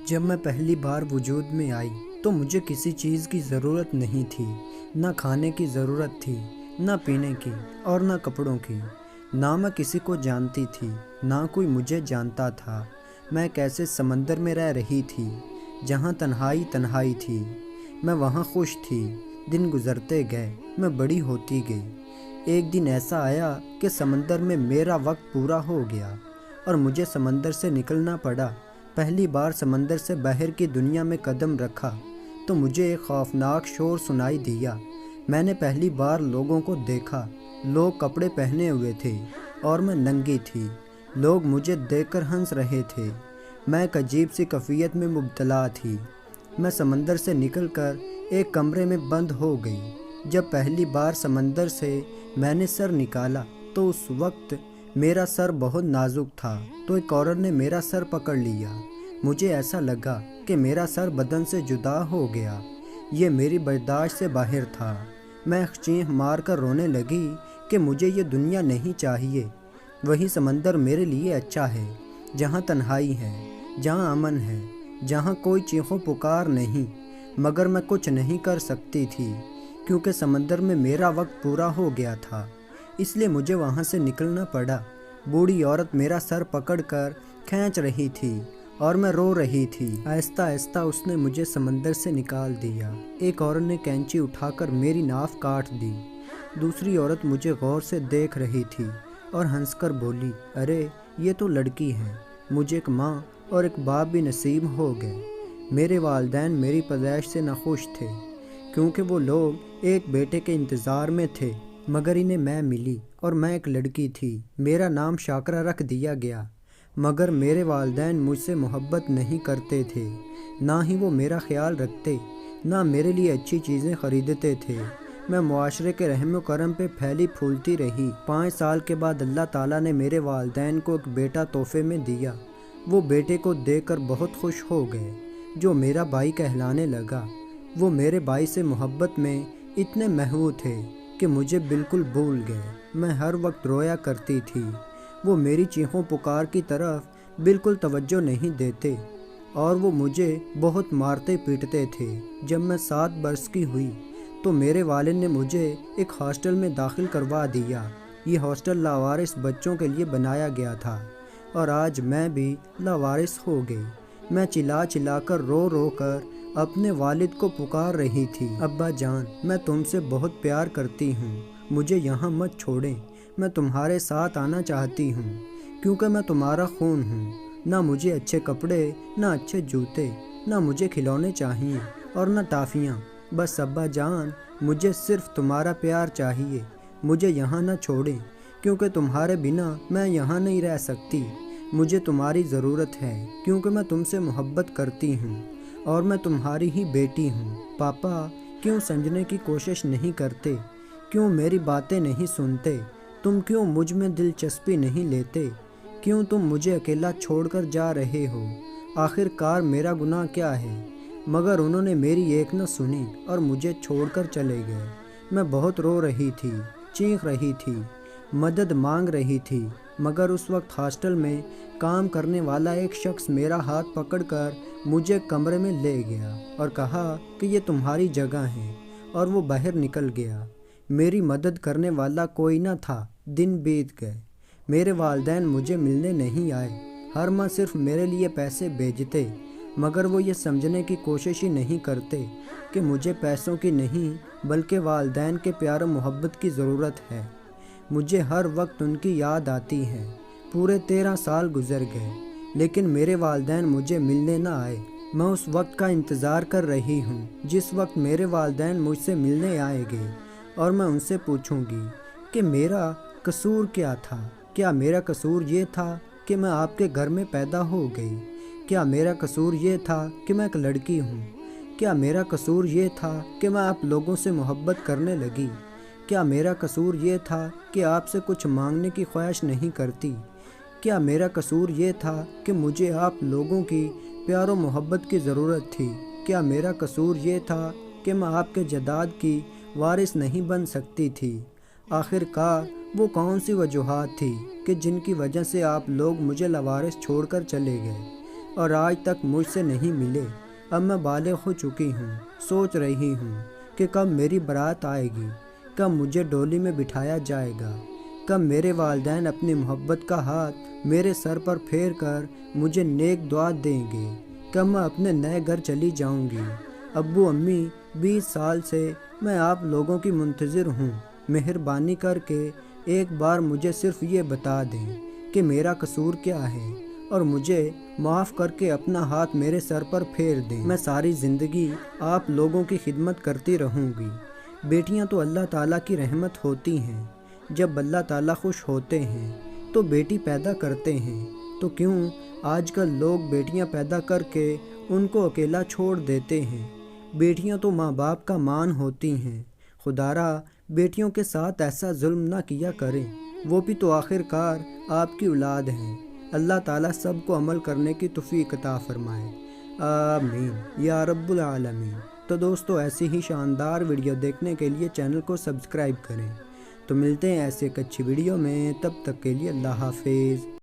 جب میں پہلی بار وجود میں آئی تو مجھے کسی چیز کی ضرورت نہیں تھی، نہ کھانے کی ضرورت تھی، نہ پینے کی اور نہ کپڑوں کی۔ نہ میں کسی کو جانتی تھی، نہ کوئی مجھے جانتا تھا۔ میں ایک ایسے سمندر میں رہ رہی تھی جہاں تنہائی تنہائی تھی۔ میں وہاں خوش تھی۔ دن گزرتے گئے، میں بڑی ہوتی گئی۔ ایک دن ایسا آیا کہ سمندر میں میرا وقت پورا ہو گیا اور مجھے سمندر سے نکلنا پڑا۔ پہلی بار سمندر سے باہر کی دنیا میں قدم رکھا تو مجھے ایک خوفناک شور سنائی دیا۔ میں نے پہلی بار لوگوں کو دیکھا۔ لوگ کپڑے پہنے ہوئے تھے اور میں ننگی تھی۔ لوگ مجھے دیکھ کر ہنس رہے تھے۔ میں ایک عجیب سی کیفیت میں مبتلا تھی۔ میں سمندر سے نکل کر ایک کمرے میں بند ہو گئی۔ جب پہلی بار سمندر سے میں نے سر نکالا تو اس وقت میرا سر بہت نازک تھا، تو ایک عورت نے میرا سر پکڑ لیا۔ مجھے ایسا لگا کہ میرا سر بدن سے جدا ہو گیا۔ یہ میری برداشت سے باہر تھا۔ میں چیخ مار کر رونے لگی کہ مجھے یہ دنیا نہیں چاہیے۔ وہی سمندر میرے لیے اچھا ہے، جہاں تنہائی ہے، جہاں امن ہے، جہاں کوئی چیخوں پکار نہیں۔ مگر میں کچھ نہیں کر سکتی تھی کیونکہ سمندر میں میرا وقت پورا ہو گیا تھا، اس لیے مجھے وہاں سے نکلنا پڑا۔ بوڑھی عورت میرا سر پکڑ کر کھینچ رہی تھی اور میں رو رہی تھی۔ آہستہ آہستہ اس نے مجھے سمندر سے نکال دیا۔ ایک عورت نے کینچی اٹھا کر میری ناف کاٹ دی۔ دوسری عورت مجھے غور سے دیکھ رہی تھی اور ہنس کر بولی، ارے یہ تو لڑکی ہے۔ مجھے ایک ماں اور ایک باپ بھی نصیب ہو گئے۔ میرے والدین میری پیدائش سے ناخوش تھے کیونکہ وہ لوگ ایک بیٹے کے انتظار میں تھے، مگر انہیں میں ملی اور میں ایک لڑکی تھی۔ میرا نام شاکرا رکھ دیا گیا، مگر میرے والدین مجھ سے محبت نہیں کرتے تھے، نہ ہی وہ میرا خیال رکھتے، نہ میرے لیے اچھی چیزیں خریدتے تھے۔ میں معاشرے کے رحم و کرم پہ پھیلی پھولتی رہی۔ 5 سال کے بعد اللہ تعالیٰ نے میرے والدین کو ایک بیٹا تحفے میں دیا۔ وہ بیٹے کو دیکھ کر بہت خوش ہو گئے، جو میرا بھائی کہلانے لگا۔ وہ میرے بھائی سے محبت میں اتنے محو تھے کہ مجھے بالکل بھول گئے۔ میں ہر وقت رویا کرتی تھی۔ وہ میری چیخوں پکار کی طرف بالکل توجہ نہیں دیتے اور وہ مجھے بہت مارتے پیٹتے تھے۔ جب میں 7 برس کی ہوئی تو میرے والد نے مجھے ایک ہاسٹل میں داخل کروا دیا۔ یہ ہاسٹل لاوارث بچوں کے لیے بنایا گیا تھا اور آج میں بھی لاوارث ہو گئی۔ میں چلا چلا کر رو رو کر اپنے والد کو پکار رہی تھی، ابا جان، میں تم سے بہت پیار کرتی ہوں، مجھے یہاں مت چھوڑیں، میں تمہارے ساتھ آنا چاہتی ہوں کیونکہ میں تمہارا خون ہوں۔ نہ مجھے اچھے کپڑے، نہ اچھے جوتے، نہ مجھے کھلونے چاہیے اور نہ ٹافیاں، بس ابا جان مجھے صرف تمہارا پیار چاہیے۔ مجھے یہاں نہ چھوڑیں کیونکہ تمہارے بنا میں یہاں نہیں رہ سکتی۔ مجھے تمہاری ضرورت ہے کیونکہ میں تم سے محبت کرتی ہوں اور میں تمہاری ہی بیٹی ہوں۔ پاپا کیوں سمجھنے کی کوشش نہیں کرتے؟ کیوں میری باتیں نہیں سنتے؟ تم کیوں مجھ میں دلچسپی نہیں لیتے؟ کیوں تم مجھے اکیلا چھوڑ کر جا رہے ہو؟ آخر کار میرا گناہ کیا ہے؟ مگر انہوں نے میری ایک نہ سنی اور مجھے چھوڑ کر چلے گئے۔ میں بہت رو رہی تھی، چیخ رہی تھی، مدد مانگ رہی تھی، مگر اس وقت ہاسٹل میں کام کرنے والا ایک شخص میرا ہاتھ پکڑ کر مجھے کمرے میں لے گیا اور کہا کہ یہ تمہاری جگہ ہے، اور وہ باہر نکل گیا۔ میری مدد کرنے والا کوئی نہ تھا۔ دن بیت گئے۔ میرے والدین مجھے ملنے نہیں آئے۔ ہر ماہ صرف میرے لیے پیسے بھیجتے، مگر وہ یہ سمجھنے کی کوشش ہی نہیں کرتے کہ مجھے پیسوں کی نہیں بلکہ والدین کے پیار و محبت کی ضرورت ہے۔ مجھے ہر وقت ان کی یاد آتی ہے۔ پورے 13 سال گزر گئے لیکن میرے والدین مجھے ملنے نہ آئے۔ میں اس وقت کا انتظار کر رہی ہوں جس وقت میرے والدین مجھ سے ملنے آئیں گے اور میں ان سے پوچھوں گی کہ میرا قصور کیا تھا؟ کیا میرا قصور یہ تھا کہ میں آپ کے گھر میں پیدا ہو گئی؟ کیا میرا قصور یہ تھا کہ میں ایک لڑکی ہوں؟ کیا میرا قصور یہ تھا کہ میں آپ لوگوں سے محبت کرنے لگی؟ کیا میرا قصور یہ تھا کہ آپ سے کچھ مانگنے کی خواہش نہیں کرتی؟ کیا میرا قصور یہ تھا کہ مجھے آپ لوگوں کی پیار و محبت کی ضرورت تھی؟ کیا میرا قصور یہ تھا کہ میں آپ کے جداد کی وارث نہیں بن سکتی تھی؟ آخر کار وہ کون سی وجوہات تھی کہ جن کی وجہ سے آپ لوگ مجھے لاوارث چھوڑ کر چلے گئے؟ اور آج تک مجھ سے نہیں ملے۔ اب میں بالغ ہو چکی ہوں، سوچ رہی ہوں کہ کب میری بارات آئے گی، کب مجھے ڈولی میں بٹھایا جائے گا، کب میرے والدین اپنی محبت کا ہاتھ میرے سر پر پھیر کر مجھے نیک دعا دیں گے، کب میں اپنے نئے گھر چلی جاؤں گی۔ ابو امی، 20 سال سے میں آپ لوگوں کی منتظر ہوں، مہربانی کر کے ایک بار مجھے صرف یہ بتا دیں کہ میرا قصور کیا ہے اور مجھے معاف کر کے اپنا ہاتھ میرے سر پر پھیر دیں۔ میں ساری زندگی آپ لوگوں کی خدمت کرتی رہوں گی۔ بیٹیاں تو اللہ تعالیٰ کی رحمت ہوتی ہیں، جب اللہ تعالیٰ خوش ہوتے ہیں تو بیٹی پیدا کرتے ہیں، تو کیوں آج کل لوگ بیٹیاں پیدا کر کے ان کو اکیلا چھوڑ دیتے ہیں؟ بیٹیاں تو ماں باپ کا مان ہوتی ہیں۔ خدارا بیٹیوں کے ساتھ ایسا ظلم نہ کیا کریں، وہ بھی تو آخر کار آپ کی اولاد ہیں۔ اللہ تعالیٰ سب کو عمل کرنے کی توفیق عطا فرمائے، آمین یا رب العالمین۔ تو دوستو ایسی ہی شاندار ویڈیو دیکھنے کے لیے چینل کو سبسکرائب کریں۔ تو ملتے ہیں ایسے ایک اچھی ویڈیو میں، تب تک کے لیے اللہ حافظ۔